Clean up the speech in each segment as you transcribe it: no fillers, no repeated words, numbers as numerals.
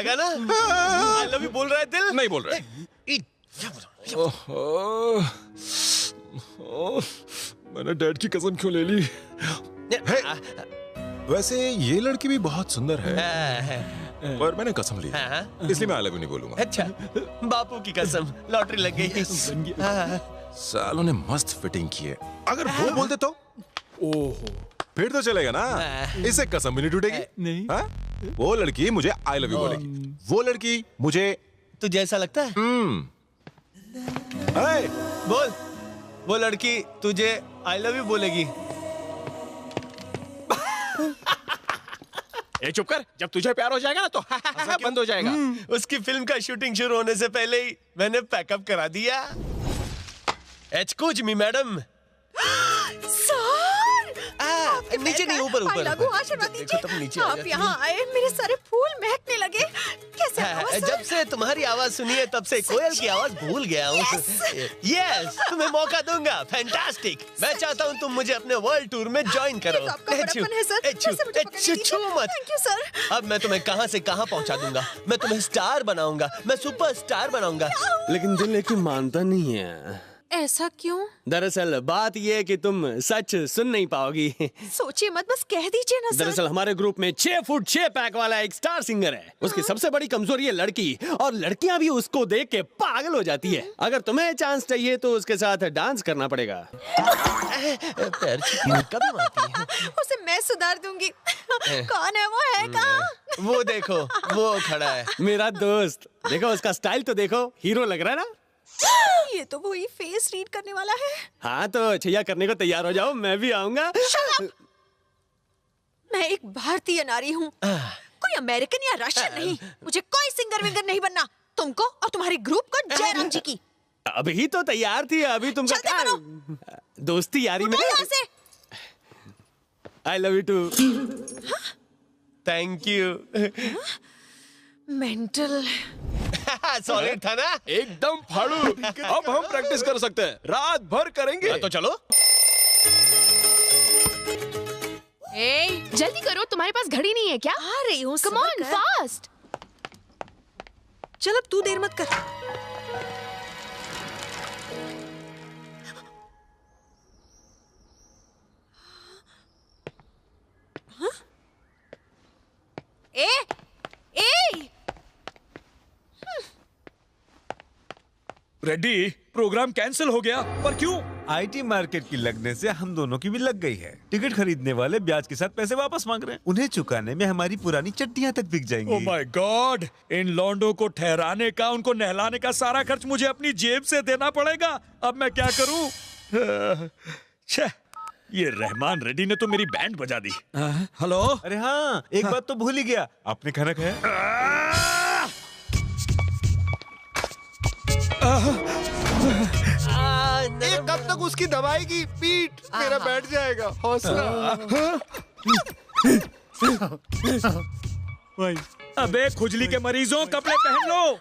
लगा ना? आई love you बोल रहा है दिल? नहीं बोल रहा है। मैंने डैड की कसम क्यों ले ली? वैसे ये लड़की भी बहुत सुंदर है, पर मैंने कसम ली, इसलिए मैं आई लव यू नहीं बोलूंगा। अच्छा, बापू की कसम, लॉटरी लग गई। सालों ने मस्त फिटिंग की है। अगर वो बोलते तो ओहो, फिर तो चलेगा ना, इससे कसम भी नहीं टूटेगी। नहीं। वो लड़की मुझे आई लव यू बोलेगी, वो लड़की मुझे। तुझे ऐसा लगता है? बोल, वो लड़की तुझे आई लव यू बोलेगी? ए चुप कर, जब तुझे प्यार हो जाएगा ना तो बंद हो जाएगा। उसकी फिल्म का शूटिंग शुरू होने से पहले ही मैंने पैकअप करा दिया। Excuse me madam. नीचे नहीं, ऊपर ऊपर। आशीर्वाद दीजिए। आप नीचे यहाँ आए, मेरे सारे फूल महकने लगे। कैसे आवाज? जब से तुम्हारी आवाज सुनी है तब से कोयल की आवाज भूल गया हूँ। यस, तुम्हें मौका दूंगा। फैंटास्टिक। मैं चाहता हूँ तुम मुझे अपने वर्ल्ड टूर में ज्वाइन करो। आपका बड़प्पन है सर। छू मत। Thank you sir. अब मैं तुम्हें कहाँ से कहाँ पहुँचा दूंगा। मैं तुम्हें स्टार बनाऊंगा, मैं सुपर स्टार बनाऊंगा। लेकिन दिल लेकिन मानता नहीं है। ऐसा क्यों? दरअसल बात ये है कि तुम सच सुन नहीं पाओगी। सोचिए मत, बस कह दीजिए ना सर। दरअसल हमारे ग्रुप में 6 फुट 6 पैक वाला एक स्टार सिंगर है। उसकी सबसे बड़ी कमजोरी है लड़की, और लड़कियां भी उसको देख के पागल हो जाती है। अगर तुम्हें चांस चाहिए तो उसके साथ डांस करना पड़ेगा। उसे मैं सुधार दूंगी। कौन है वो? है कहाँ? वो देखो, वो खड़ा है। मेरा दोस्त। देखो उसका स्टाइल तो देखो, हीरो लग रहा है ना? ये तो वही फेस रीड करने वाला है। हाँ तो छैया करने को तैयार हो जाओ, मैं भी आऊंगा। मैं एक भारतीय नारी हूँ, कोई अमेरिकन या रशियन नहीं। मुझे कोई सिंगर विंगर नहीं बनना। तुमको और तुम्हारे ग्रुप को जयराम जी की। अभी तो तैयार थी, अभी तुमको क्या दोस्ती यारी में। I love you too. Thank you. Mental. Solid था ना? एकदम फाड़ू। अब हम प्रैक्टिस कर सकते हैं, रात भर करेंगे। तो चलो। जल्दी करो, तुम्हारे पास घड़ी नहीं है क्या? आ रही हूँ। Come on fast. चल अब तू देर मत कर। ए, ए! रेड्डी, प्रोग्राम कैंसिल हो गया, पर क्यों? आईटी मार्केट की लगने से हम दोनों की भी लग गई है। टिकट खरीदने वाले ब्याज के साथ पैसे वापस मांग रहे हैं। उन्हें चुकाने में हमारी पुरानी चट्टियां तक बिक जाएंगी। ओह माय गॉड, इन लौंडों को ठहराने का, उनको नहलाने का सारा खर्च मुझे अपनी जेब से देना पड़ेगा। अब मैं क्या करूं? ये रहमान रेड्डी ने तो मेरी बैंड बजा दी। हेलो। अरे हाँ, एक बात तो भूल ही गया, आपने खाना खाया? कब तक उसकी दबाएगी? पीठ मेरा बैठ जाएगा। हौसला। अबे खुजली के मरीजों, कपड़े पहन लो।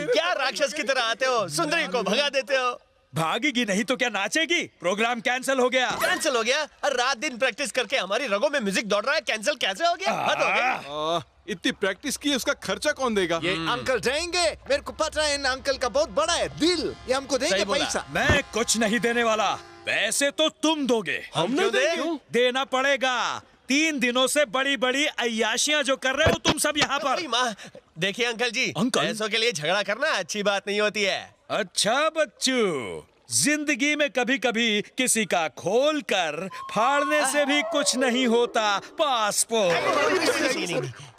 क्या राक्षस की तरह आते हो, सुंदरी को भगा देते हो। भागेगी नहीं तो क्या नाचेगी? प्रोग्राम कैंसिल हो गया। कैंसिल हो गया? रात दिन प्रैक्टिस करके हमारी रगों में म्यूजिक दौड़ रहा है, कैंसिल कैसे हो गया? हद हो गया। इतनी प्रैक्टिस की, उसका खर्चा कौन देगा? ये अंकल देंगे। मेरे को पता है इन अंकल का बहुत बड़ा है दिल, ये हमको देंगे पैसा। मैं कुछ नहीं देने वाला, पैसे तो तुम दोगे। हम क्यों दें? देना पड़ेगा। 3 दिनों से बड़ी बड़ी अय्याशियां जो कर रहे हो तुम सब यहाँ पर। देखिए अंकल जी, अंकल? पैसों के लिए झगड़ा करना अच्छी बात नहीं होती है। अच्छा बच्चू, जिंदगी में कभी कभी किसी का खोल कर फाड़ने से भी कुछ नहीं होता। पासपोर्ट।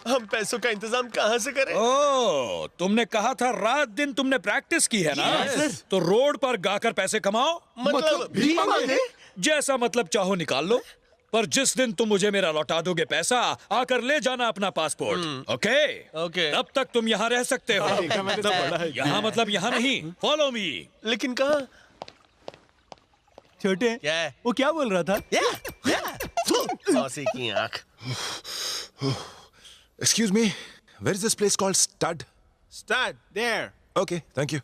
हम पैसों का इंतजाम कहाँ से करें? ओह, तुमने कहा था रात दिन तुमने प्रैक्टिस की है ना? तो रोड पर गाकर पैसे कमाओ। मतलब भीख मांगे? जैसा मतलब चाहो निकाल लो, पर जिस दिन तुम मुझे मेरा लौटा दोगे पैसा, आकर ले जाना अपना पासपोर्ट। ओके? ओके। तब तक तुम यहाँ रह सकते हो। यहाँ मतलब यहाँ नहीं। Follow me. लेकिन कहाँ? छोटे, क्या है? वो क्या बोल रहा था? सौसी की आंख। Excuse me, where is this place called Stud? Start there. Okay, thank you.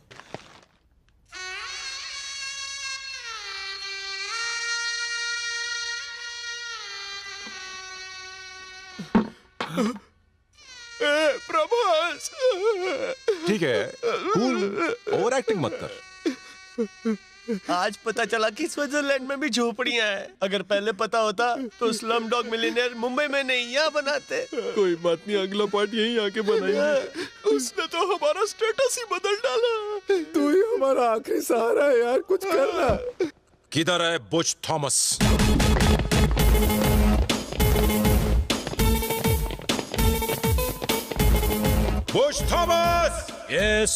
प्रभु ठीक है, कूल, ओवर एक्टिंग मत कर। आज पता चला कि स्विट्जरलैंड में भी झोपड़ियां हैं। अगर पहले पता होता तो स्लम डॉग मिलियनेयर मुंबई में नहीं यहाँ बनाते। कोई बात नहीं, अगला पार्ट यहीं आके बनाएंगे। उसने तो हमारा स्टेटस ही बदल डाला। तू ही हमारा आखिरी सहारा है यार, कुछ करना। किधर है Butch Thomas? Butch Thomas! Yes.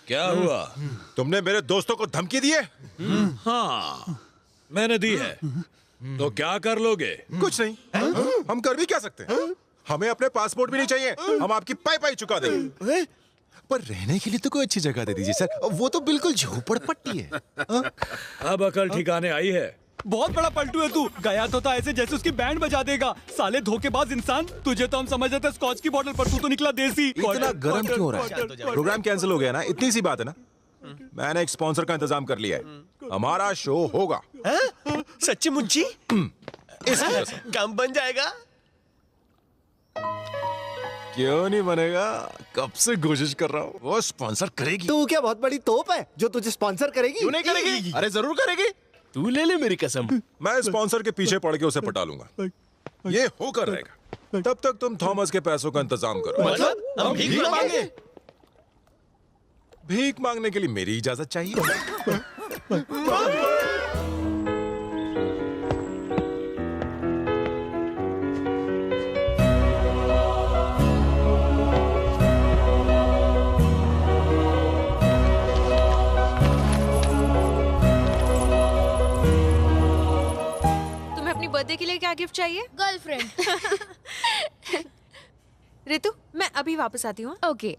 क्या हुआ? तुमने मेरे दोस्तों को धमकी दी है? हाँ, मैंने दी है। तो क्या कर लोगे? कुछ नहीं। हम कर भी क्या सकते हैं? हमें अपने पासपोर्ट भी नहीं चाहिए। हम आपकी पाई चुका देंगे। पर रहने के लिए तो कोई अच्छी जगह दे दीजिए सर। वो तो बिल्कुल झोपड़पट्टी है। अब अकल ठिकाने आई है। बहुत बड़ा पलटू है तू। गया तो था ऐसे जैसे उसकी बैंड बजा देगा। साले धोखेबाज इंसान, तुझे तो हम समझ रहे थे स्कॉच की बोतल, पर तू तो निकला देसी। इतना गर्म क्यों हो रहा है? प्रोग्राम कैंसिल हो गया ना, इतनी सी बात है ना। मैंने एक स्पॉन्सर का इंतजाम कर लिया है। हमारा शो होगा। सच्ची मुच्ची? इस वजह से काम बन जाएगा। क्यों नहीं बनेगा? कब से कोशिश कर रहा हूँ। वो स्पॉन्सर करेगी। तू क्या बहुत बड़ी तोप है जो तुझे स्पॉन्सर करेगी? क्यों नहीं करेगी? अरे जरूर करेगी। तू ले ले मेरी कसम। मैं स्पॉन्सर के पीछे पड़ के उसे पटा लूंगा। ये होकर रहेगा। तब तक तुम थॉमस के पैसों का इंतजाम करो। मतलब हम भीख मांगे? भीख मांगने के लिए मेरी इजाजत चाहिए। बर्थडे के लिए क्या गिफ्ट चाहिए? गर्लफ्रेंड। रितु, मैं अभी वापस आती हूँ। ओके।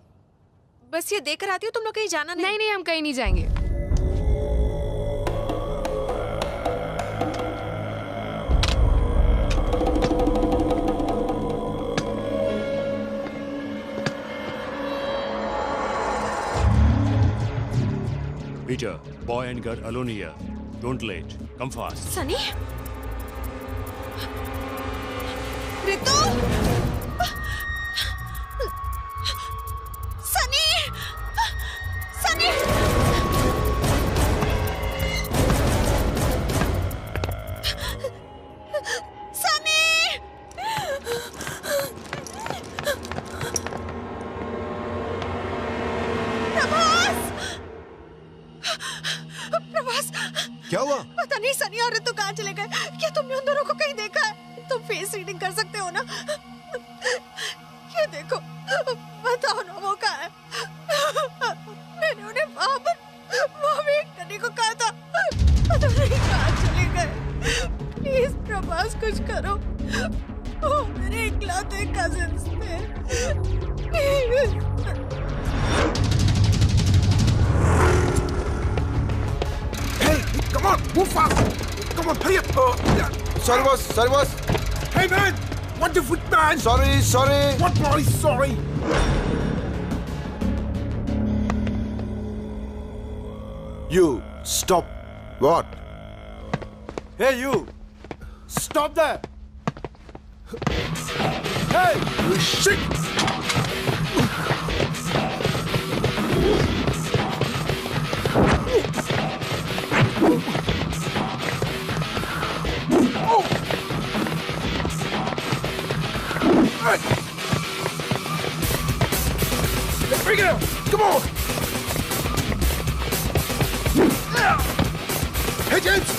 बस ये देकर आती हूँ। तुम लोग कहीं जाना नहीं? नहीं, हम कहीं नहीं जाएंगे। Peter, boy and girl alone here. Don't late. Come fast. Sunny? Ritu! Sunny! Sunny! Sunny! Prabhas! क्या हुआ? पता नहीं सनी और रितु कहाँ चले गए। क्या तुमने उन दोनों को कहीं देखा है? तुम फेस रीडिंग कर सकते हो ना? ये देखो, बताओ ना वो कहाँ है? मैंने उन्हें वहाँ वेट करने को कहा था। पता नहीं कहाँ चले गए। प्लीज प्रभास, कुछ करो। वो मेरे इकलौते कजिन्स थे। Hey, come on, move fast. Come on, hurry up. Sorry, boss. Sorry, boss. Hey, man. What the foot, man? Sorry, sorry. What boy? Sorry. You stop. What? Hey, you. Stop there. Hey, you shit. Let's bring it up! Come on! Hey, James!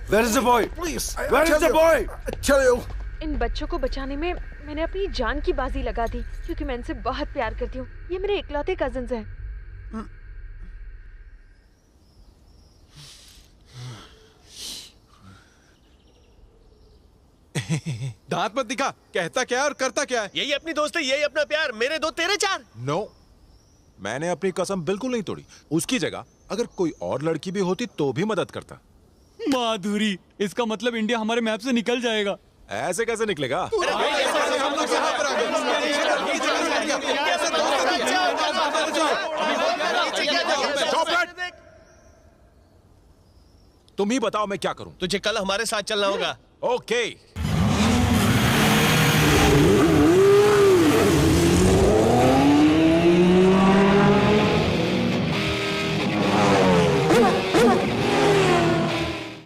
Where is the boy? Please. Where is the boy? Tell you. इन बच्चों को बचाने में मैंने अपनी जान की बाजी लगा दी क्योंकि मैं इनसे बहुत प्यार करती हूँ। ये मेरे इकलौते कजिन्स हैं। दांत मत दिखा, कहता क्या है और करता क्या है? यही अपनी दोस्ती, यही अपना प्यार। मेरे दो तेरे चार। नो, मैंने अपनी कसम बिल्कुल नहीं तोड़ी। उसकी जगह अगर कोई और लड़की भी होती तो भी मदद करता। माधुरी, इसका मतलब इंडिया हमारे मैप से निकल जाएगा। ऐसे कैसे निकलेगा? तुम ही बताओ मैं क्या करूं? तुझे कल हमारे साथ चलना होगा। ओके